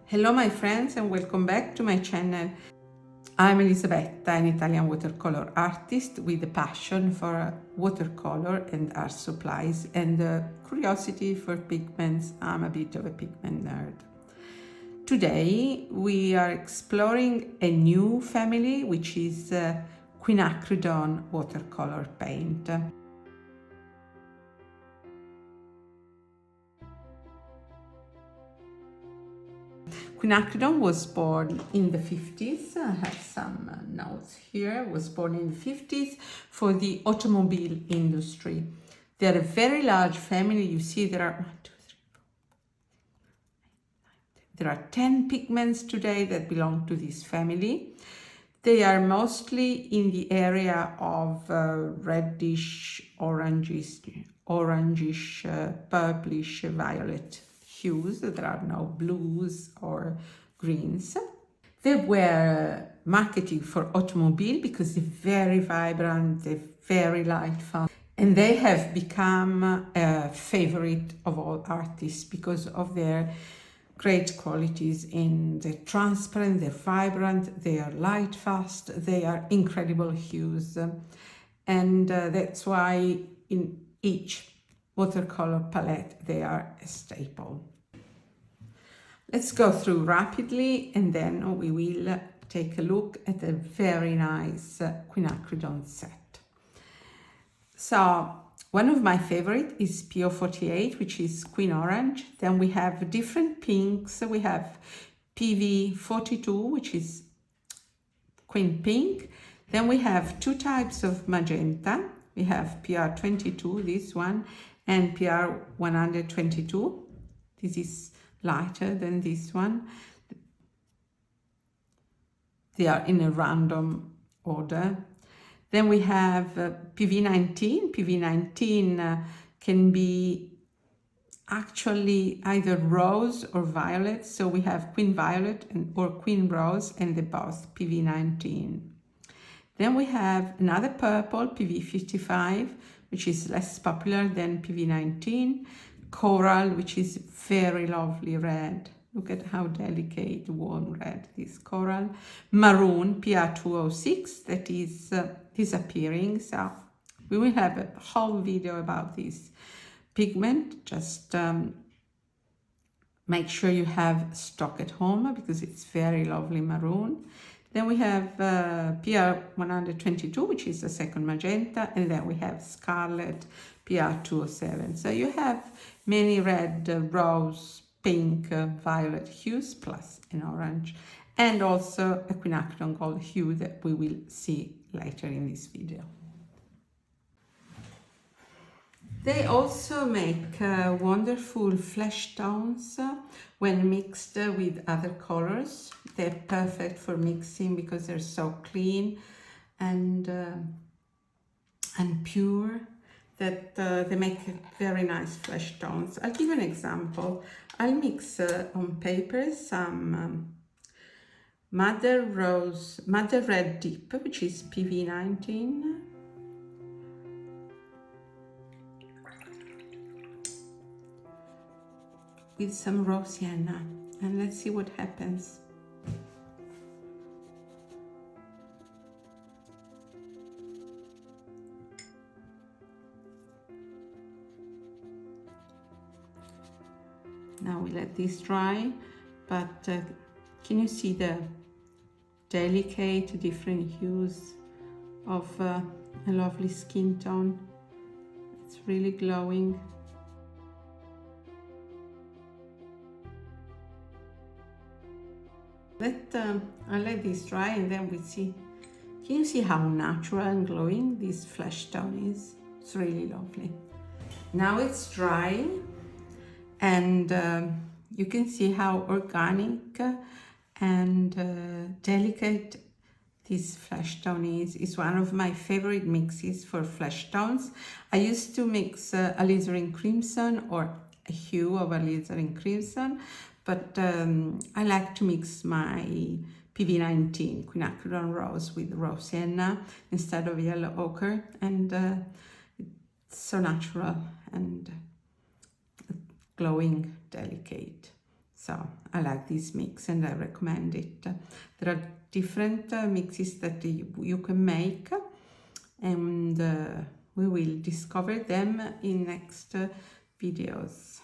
Hello my friends and welcome back to my channel. I'm Elisabetta, an Italian watercolor artist with a passion for watercolor and art supplies and a curiosity for pigments. I'm a bit of a pigment nerd. Today we are exploring a new family which is Quinacridone watercolor paint. Quinacridone was born in the 50s. I have some notes here. Was born in the 50s for the automobile industry. They're a very large family. You see there are 10 pigments today that belong to this family. They are mostly in the area of reddish, orangish, purplish, violet hues. There are no blues or greens. They were marketed for automobile because they're very vibrant, they're very light fun, and they have become a favorite of all artists because of their great qualities. In they're transparent, they're vibrant, they are light fast, they are incredible hues, and that's why in each watercolor palette they are a staple. Let's go through rapidly and then we will take a look at a very nice Quinacridone set. So one of my favorite is PO48, which is Queen Orange. Then we have different pinks. We have PV42, which is Queen Pink. Then we have two types of magenta. We have PR22, this one, and PR122. This is lighter than this one. They are in a random order. Then we have PV19. PV19 can be actually either rose or violet. So we have Queen Violet or Queen Rose, and they're both PV19. Then we have another purple, PV55, which is less popular than PV19. Coral, which is very lovely red. Look at how delicate, warm red, this coral. Maroon, PR206, that is disappearing. So we will have a whole video about this pigment. Just make sure you have stock at home because it's very lovely maroon. Then we have PR122, which is the second magenta, and then we have Scarlet, PR207. So you have many red, rose, pink, violet hues, plus an orange, and also a Quinacridone gold hue that we will see later in this video. They also make wonderful flesh tones when mixed with other colors. They're perfect for mixing because they're so clean and pure that they make very nice flesh tones. I'll give you an example. I'll mix on paper some Madder Red Deep, which is PV19. With some raw sienna, and let's see what happens. Now we let this dry, but can you see the delicate different hues of a lovely skin tone? It's really glowing. I'll let this dry and then we see. Can you see how natural and glowing this flesh tone is? It's really lovely. Now it's dry and you can see how organic and delicate this flesh tone is. It's one of my favorite mixes for flesh tones. I used to mix alizarin crimson or a hue of alizarin crimson, but I like to mix my PV19 Quinacridone Rose with raw sienna instead of yellow ochre, and it's so natural and glowing, delicate. So I like this mix and I recommend it. There are different mixes that you can make, and we will discover them in next videos.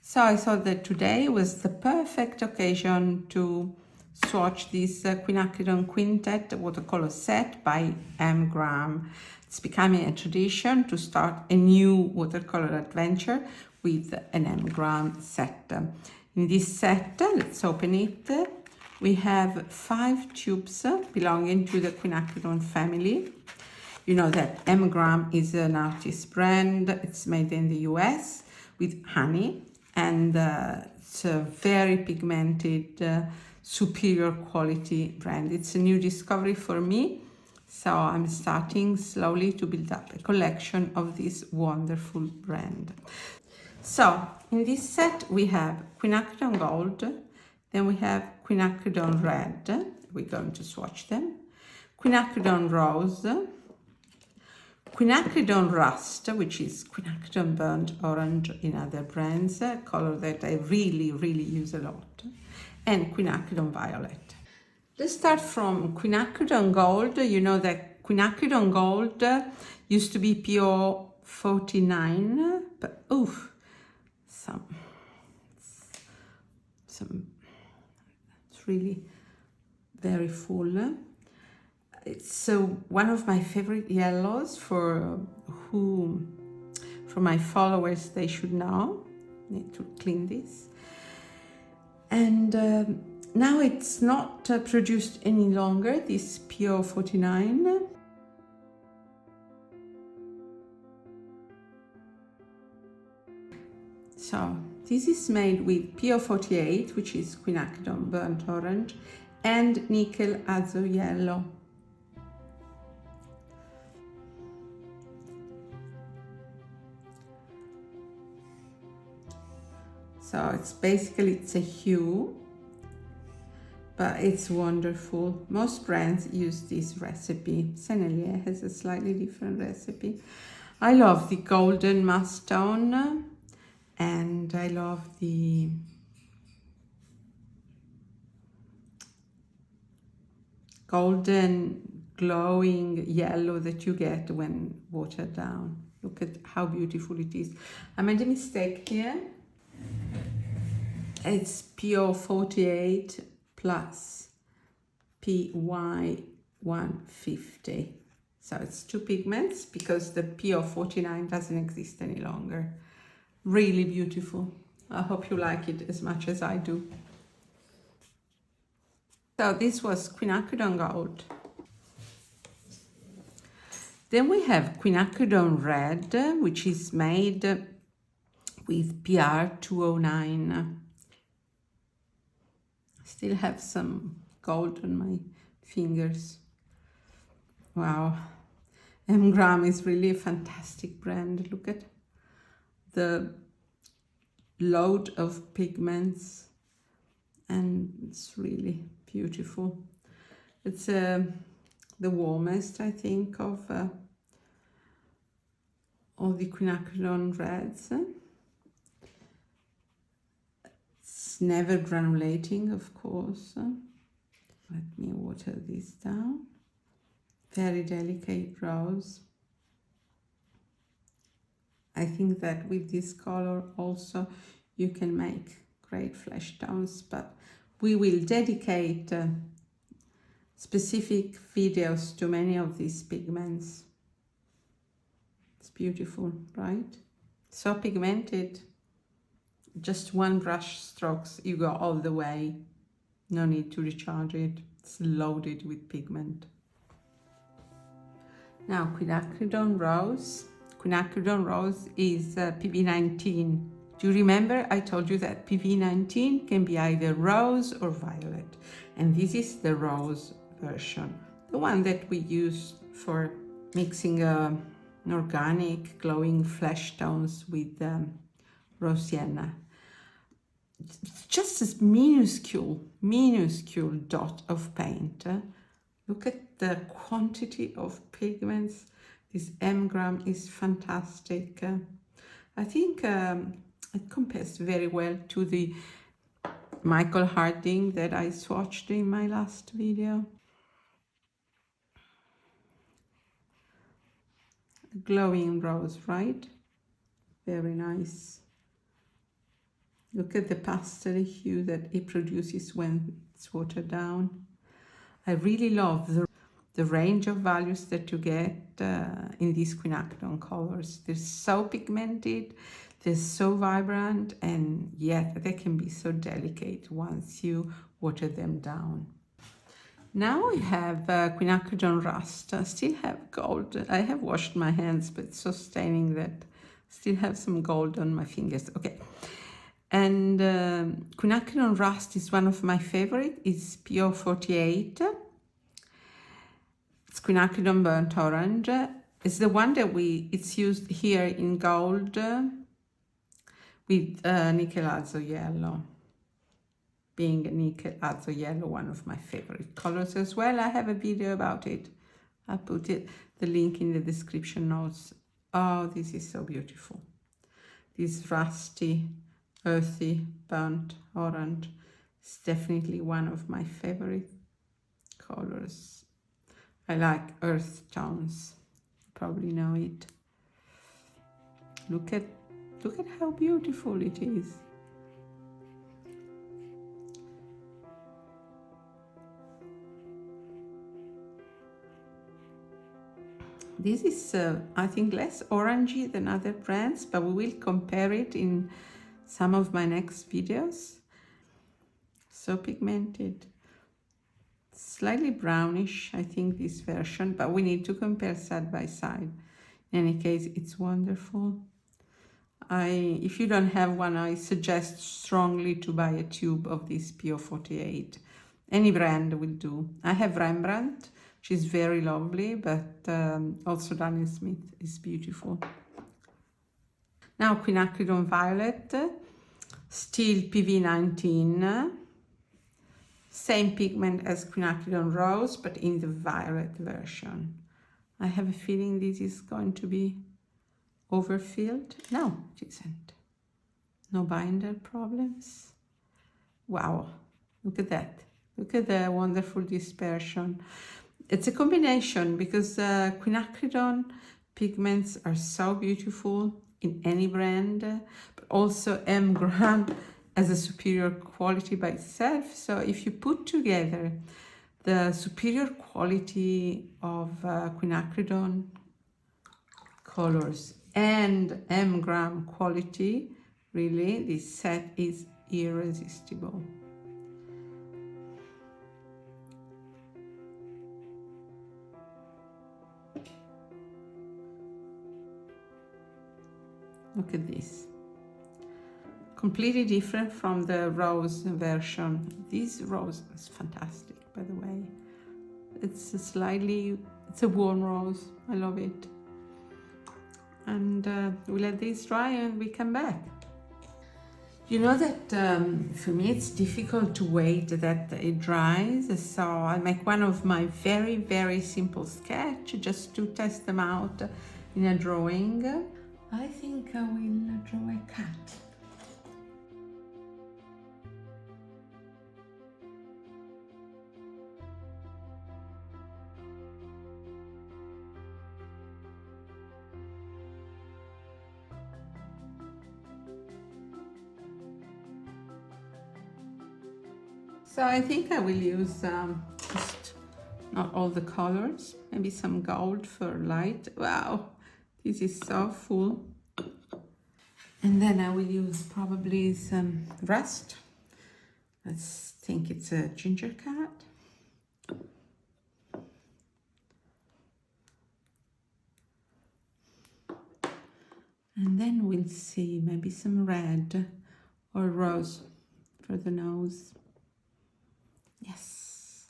So I thought that today was the perfect occasion to swatch this Quinacridone Quintet watercolor set by M.Graham. It's becoming a tradition to start a new watercolor adventure with an M.Graham set. In this set, let's open it. We have 5 tubes belonging to the Quinacridone family. You know that M.Graham is an artist brand. It's made in the US with honey, and it's a very pigmented, superior quality brand. It's a new discovery for me, so I'm starting slowly to build up a collection of this wonderful brand. So in this set we have Quinacridone Gold, then we have Quinacridone Red, we're going to swatch them, Quinacridone Rose, Quinacridone Rust, which is Quinacridone Burnt Orange in other brands, a color that I really use a lot, and Quinacridone Violet. Let's start from Quinacridone Gold. You know that Quinacridone Gold used to be PO 49, but oof, it's really very full. It's one of my favorite yellows for my followers. They should know. Need to clean this. And now it's not produced any longer, this PO 49. So this is made with PO 48, which is Quinacridone Burnt Orange, and Nickel Azo Yellow. So it's a hue, but it's wonderful. Most brands use this recipe. Sennelier has a slightly different recipe. I love the golden mustone, and I love the golden glowing yellow that you get when watered down. Look at how beautiful it is. I made a mistake here. It's PO 48 plus PY 150. So it's 2 pigments because the PO 49 doesn't exist any longer. Really beautiful. I hope you like it as much as I do. So this was Quinacridone Gold. Then we have Quinacridone Red, which is made with PR 209. Still have some gold on my fingers. Wow, M.Graham is really a fantastic brand. Look at the load of pigments, and it's really beautiful. It's the warmest, I think, of all the Quinacridone Reds. It's never granulating, of course. Let me water this down. Very delicate rose. I think that with this color also you can make great flesh tones, but we will dedicate specific videos to many of these pigments. It's beautiful, right? So pigmented. Just one brush strokes, you go all the way. No need to recharge it. It's loaded with pigment. Now Quinacridone Rose. Quinacridone Rose is PV19. Do you remember I told you that PV19 can be either rose or violet? And this is the rose version, the one that we use for mixing an organic glowing flesh tones with rose sienna. It's just this minuscule dot of paint. Look at the quantity of pigments. This M.Graham is fantastic. I think It compares very well to the Michael Harding that I swatched in my last video. Glowing rose, right? Very nice. Look at the pastel hue that it produces when it's watered down. I really love the range of values that you get in these quinacridone colors. They're so pigmented, they're so vibrant, and yet they can be so delicate once you water them down. Now I have quinacridone rust. I still have gold. I have washed my hands, but it's so staining that I still have some gold on my fingers. Okay. And quinacridone rust is one of my favorite. It's PO48. It's quinacridone burnt orange. It's the one that it's used here in gold with nickel azo yellow. Being nickel azo yellow, one of my favorite colors as well. I have a video about it. I'll put the link in the description notes. Oh, this is so beautiful. This rusty, earthy, burnt orange is definitely one of my favorite colors. I like earth tones. You probably know it. Look at how beautiful it is. This is, I think, less orangey than other brands, but we will compare it in some of my next videos. So pigmented. Slightly brownish, I think, this version, but we need to compare side by side. In any case, it's wonderful. If you don't have one, I suggest strongly to buy a tube of this PO48. Any brand will do. I have Rembrandt. She's very lovely, but also Daniel Smith is beautiful. Now quinacridone violet, still PV19, same pigment as quinacridone rose, but in the violet version. I have a feeling this is going to be overfilled. No, it isn't. No binder problems. Wow, look at that. Look at the wonderful dispersion. It's a combination because quinacridone pigments are so beautiful in any brand, but also M.Graham has a superior quality by itself. So if you put together the superior quality of quinacridone colors and M.Graham quality, really, this set is irresistible. Look at this. Completely different from the rose version. This rose is fantastic, by the way. It's a warm rose. I love it. And we let this dry and we come back. You know that for me it's difficult to wait that it dries, so I make one of my very, very simple sketch just to test them out in a drawing. I think I will draw a cat. So I think I will use just not all the colors, maybe some gold for light. Wow, this is so full. And then I will use probably some rust. Let's think it's a ginger cat. And then we'll see maybe some red or rose for the nose. Yes.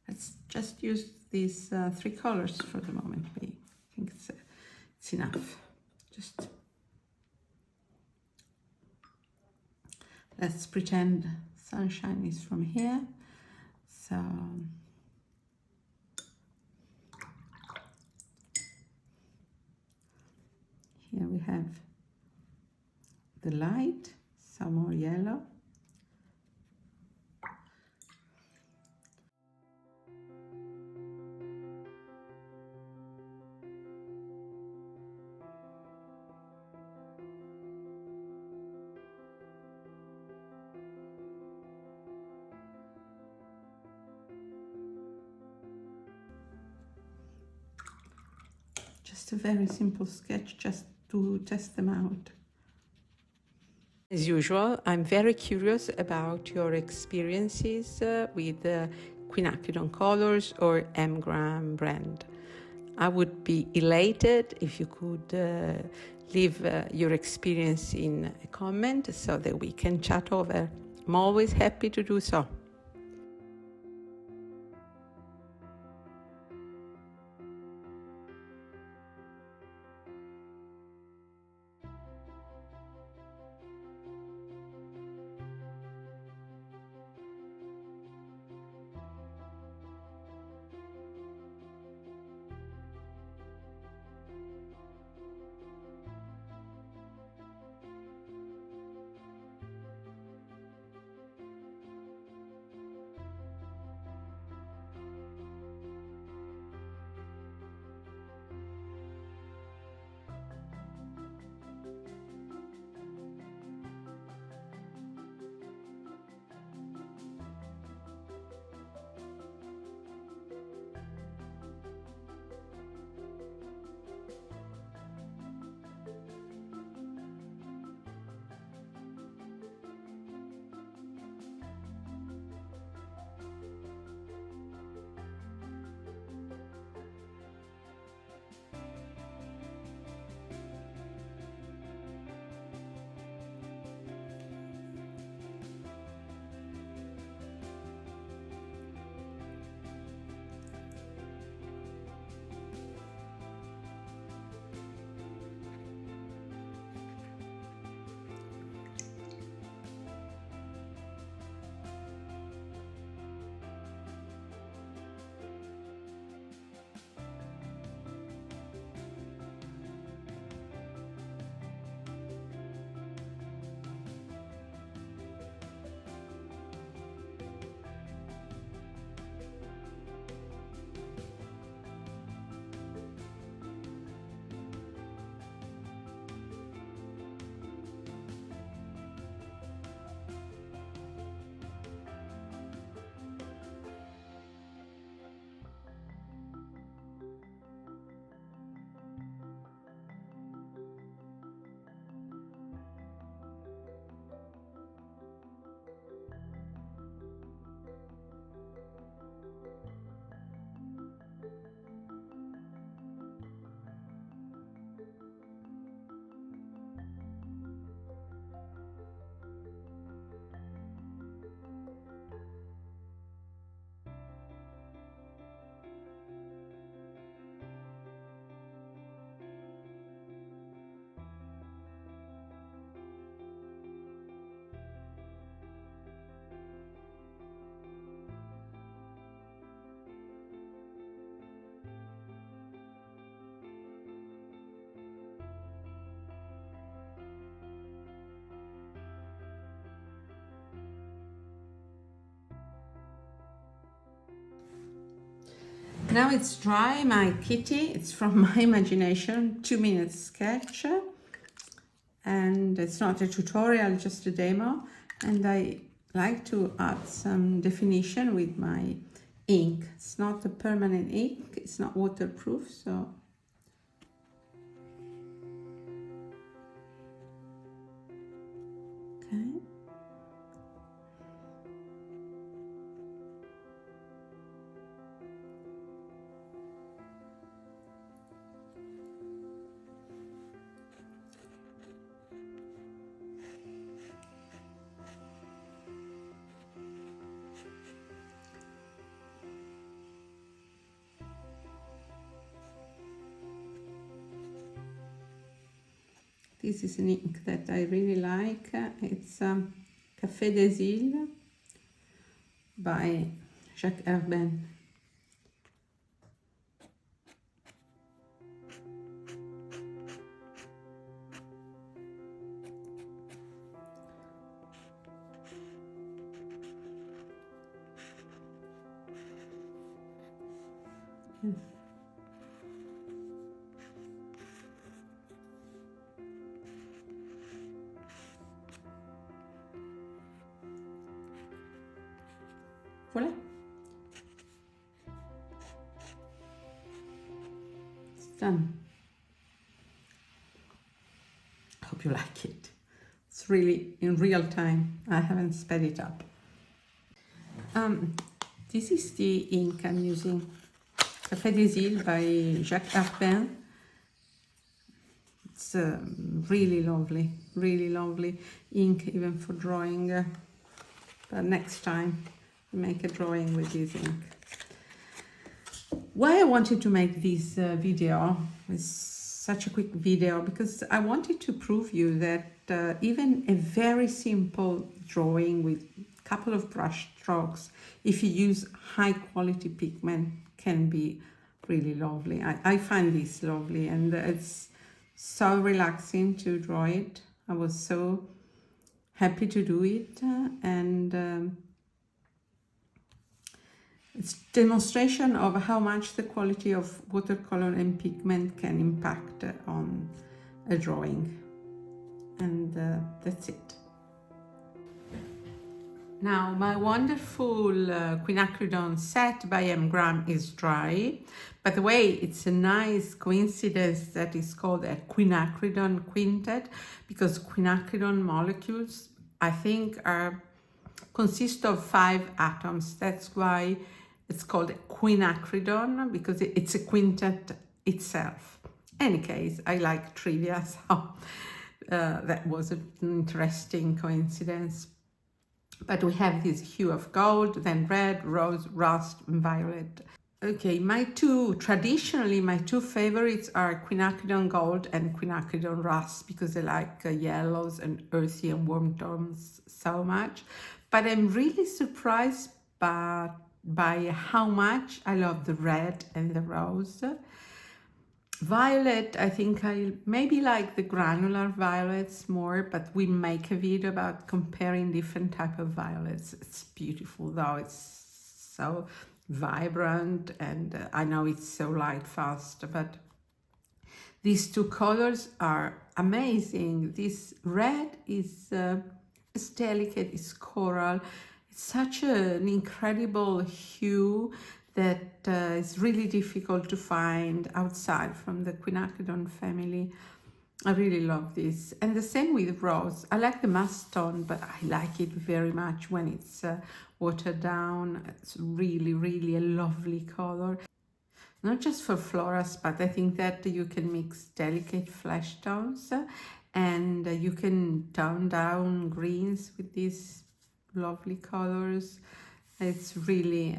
Let's just use these three colors for the moment. I think it's enough. Just let's pretend sunshine is from here. So here we have the light, some more yellow. Just a very simple sketch just to test them out. As usual, I'm very curious about your experiences with Quinacridone colors or M.Graham brand. I would be elated if you could leave your experience in a comment so that we can chat over. I'm always happy to do so. Now it's dry, my kitty. It's from my imagination, 2-minute sketch. And it's not a tutorial, just a demo. And I like to add some definition with my ink. It's not a permanent ink, it's not waterproof, so okay. This is an ink that I really like. It's Café des Îles by Jacques Herbin. Yes. Voilà. It's done. I hope you like it. It's really in real time. I haven't sped it up. This is the ink I'm using. Café des Îles by Jacques Herbin. It's really lovely ink, even for drawing. But next time, we make a drawing with this ink. Why I wanted to make this video, is such a quick video, because I wanted to prove you that even a very simple drawing with a couple of brush strokes, if you use high quality pigment, can be really lovely. I find this lovely, and it's so relaxing to draw it. I was so happy to do it, and it's demonstration of how much the quality of watercolor and pigment can impact on a drawing. And that's it. Now, my wonderful Quinacridone set by M.Graham is dry. By the way, it's a nice coincidence that it's called a Quinacridone Quintet, because quinacridone molecules, I think, consist of 5 atoms. That's why it's called quinacridone, because it's a quintet itself. Any case, I like trivia, so that was an interesting coincidence. But we have this hue of gold, then red, rose, rust, and violet. Okay, traditionally my two favorites are quinacridone gold and quinacridone rust, because I like yellows and earthy and warm tones so much. But I'm really surprised by how much I love the red and the rose. Violet, I think I maybe like the granular violets more, but we make a video about comparing different type of violets. It's beautiful though, it's so vibrant, and I know it's so light fast, but these two colors are amazing. This red is it's delicate, it's coral. It's such an incredible hue that is really difficult to find outside from the quinacridone family. I really love this. And the same with rose. I like the mustard, but I like it very much when it's watered down. It's really a lovely color. Not just for florals, but I think that you can mix delicate flesh tones, and you can tone down greens with these lovely colors. It's really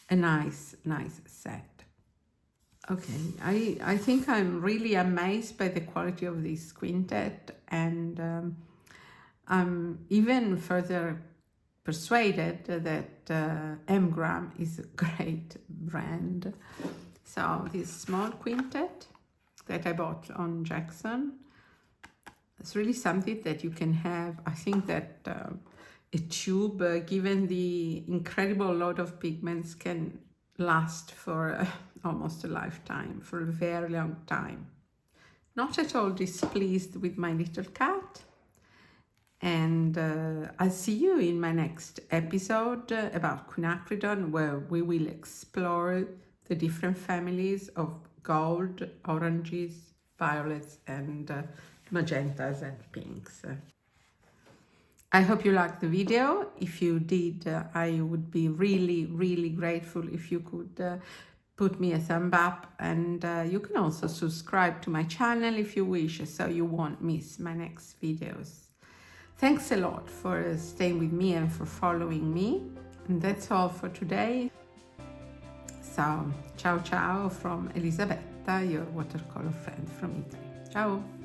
a nice set. Okay, I think I'm really amazed by the quality of this quintet, and I'm even further persuaded that M.Graham is a great brand. So this small quintet that I bought on Jackson, it's really something that you can have. I think that a tube, given the incredible load of pigments, can last for almost a lifetime, for a very long time. Not at all displeased with my little cat. And I'll see you in my next episode about quinacridone, where we will explore the different families of gold, oranges, violets, and magentas and pinks. I hope you liked the video. If you did, I would be really grateful if you could put me a thumb up, and you can also subscribe to my channel if you wish, so you won't miss my next videos. Thanks a lot for staying with me and for following me. And that's all for today. So, ciao ciao from Elisabetta, your watercolor friend from Italy. Ciao!